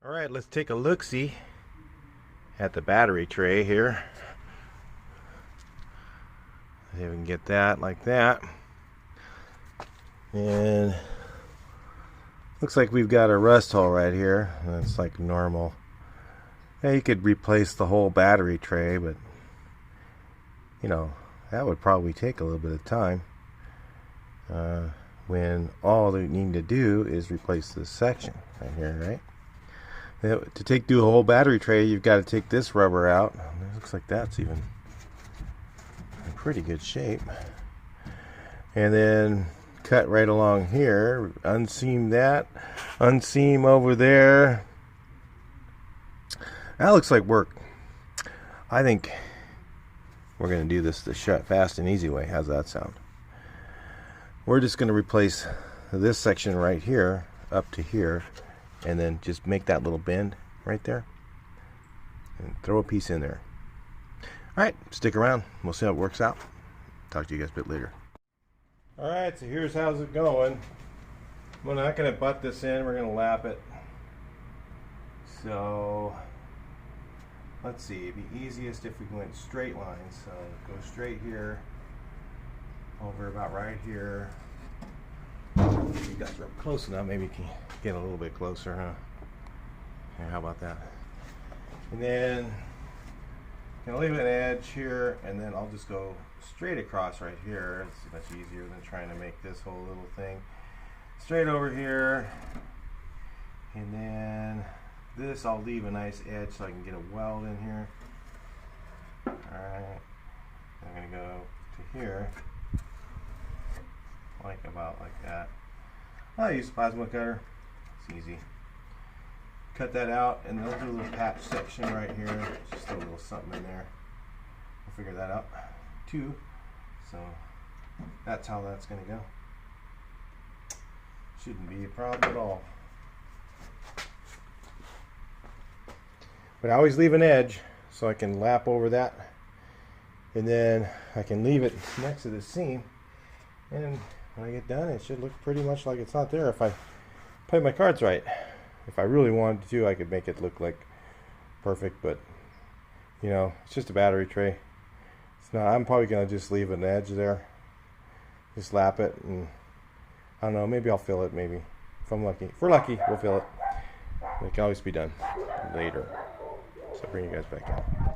Alright, let's take a look-see at the battery tray here. See if we can get that like that. And looks like we've got a rust hole right here. That's like normal. Yeah, you could replace the whole battery tray, but you know, that would probably take a little bit of time. When all they need to do is replace this section right here, right? To do a whole battery tray, you've got to take this rubber out. It looks like that's even in pretty good shape. And then cut right along here, unseam that, unseam over there. That looks like work. I think we're going to do this the fast and easy way. How's that sound? We're just going to replace this section right here up to here, and then just make that little bend right there and throw a piece in there. Alright, stick around. We'll see how it works out. Talk to you guys a bit later. Alright, so here's how's it going. We're not going to butt this in. We're going to lap it. So let's see. It'd be easiest if we went straight lines. So go straight here, over about right here. If you guys are up close enough, maybe you can get a little bit closer, huh? Here, how about that? And then I'm gonna leave an edge here, and then I'll just go straight across right here. It's much easier than trying to make this whole little thing. Straight over here, and then this I'll leave a nice edge so I can get a weld in here. Alright, I'm gonna go to here. About like that. I'll use a plasma cutter. It's easy. Cut that out, and then I'll do a little patch section right here. Just a little something in there. We'll figure that out too. So that's how that's going to go. Shouldn't be a problem at all. But I always leave an edge so I can lap over that, and then I can leave it next to the seam, and when I get done, it should look pretty much like it's not there if I play my cards right. If I really wanted to, I could make it look like perfect, but you know, it's just a battery tray. It's not. I'm probably gonna just leave an edge there, just lap it, and I don't know. Maybe I'll fill it. Maybe if I'm lucky. If we're lucky, we'll fill it. It can always be done later. So I'll bring you guys back in.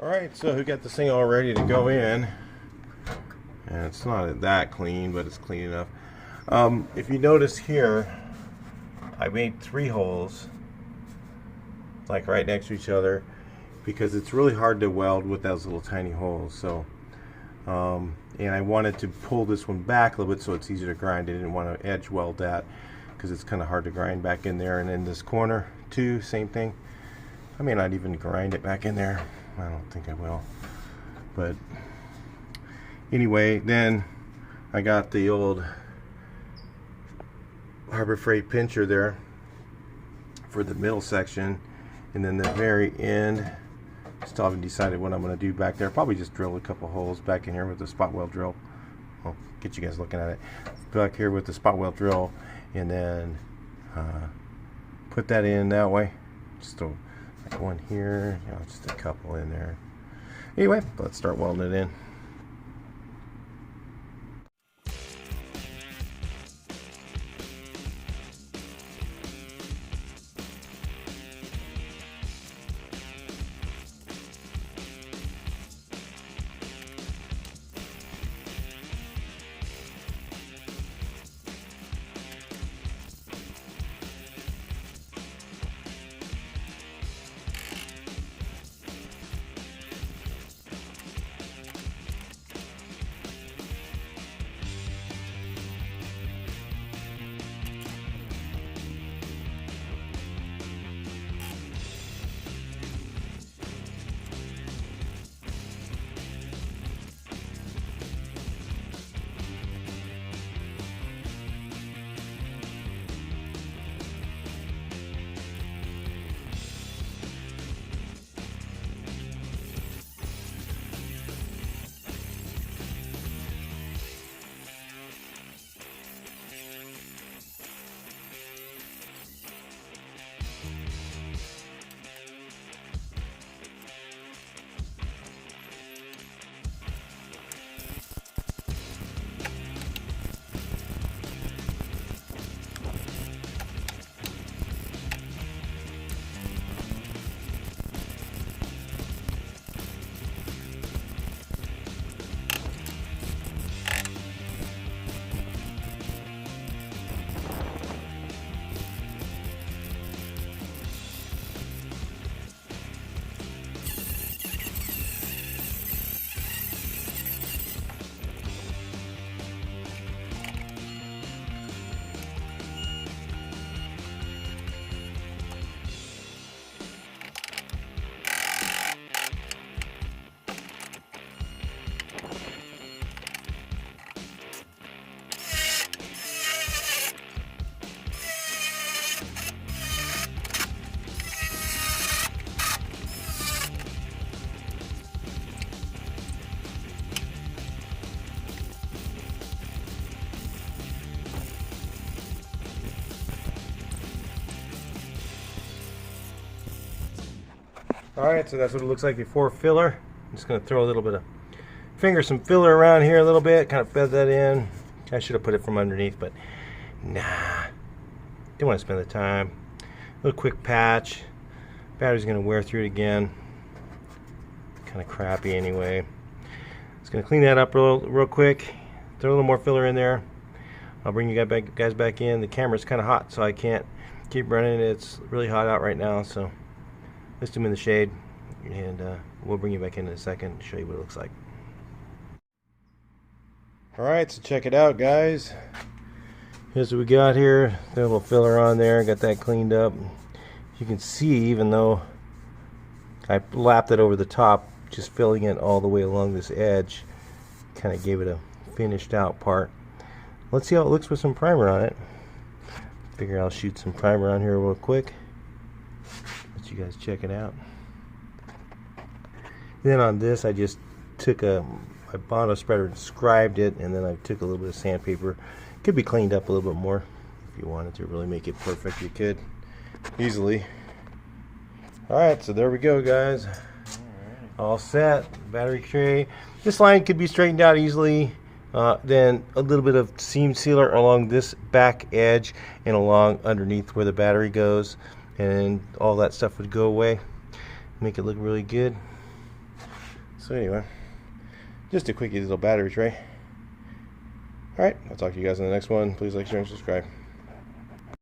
Alright, so we got this thing all ready to go in. And it's not that clean, but it's clean enough. If you notice here, I made 3 holes, like right next to each other, because it's really hard to weld with those little tiny holes. So, and I wanted to pull this one back a little bit so it's easier to grind. I didn't want to edge weld that because it's kind of hard to grind back in there. And in this corner too, same thing. I may not even grind it back in there. I don't think I will. But anyway, then I got the old Harbor Freight pincher there for the middle section, and then the very end, still haven't decided what I'm going to do back there. Probably just drill a couple holes back in here with the spot weld drill. I'll get you guys looking at it back here with the spot weld drill, and then put that in that way. Just like one here, you know, just a couple in there. Anyway, let's start welding it in. Alright, so that's what it looks like before filler. I'm just going to throw a little bit of some filler around here a little bit, kind of feather that in. I should have put it from underneath, but nah, didn't want to spend the time. A little quick patch. Battery's going to wear through it again. Kind of crappy anyway. Just going to clean that up real quick. Throw a little more filler in there. I'll bring you guys back in. The camera's kind of hot, so I can't keep running. It's really hot out right now, so let's do them in the shade, and we'll bring you back in a second and show you what it looks like. Alright, so check it out, guys. Here's what we got here. There's a little filler on there. Got that cleaned up. You can see, even though I lapped it over the top, just filling it all the way along this edge, kind of gave it a finished out part. Let's see how it looks with some primer on it. Figure I'll shoot some primer on here real quick. Let you guys check it out. Then on this, I just took my Bondo spreader and scribed it, and then I took a little bit of sandpaper. Could be cleaned up a little bit more if you wanted to really make it perfect. You could easily. Alright, so there we go, guys. All set. Battery tray. This line could be straightened out easily. Then a little bit of seam sealer along this back edge and along underneath where the battery goes, and all that stuff would go away. Make it look really good. So anyway, just a quickie little battery tray. Alright, I'll talk to you guys in the next one. Please like, share, and subscribe.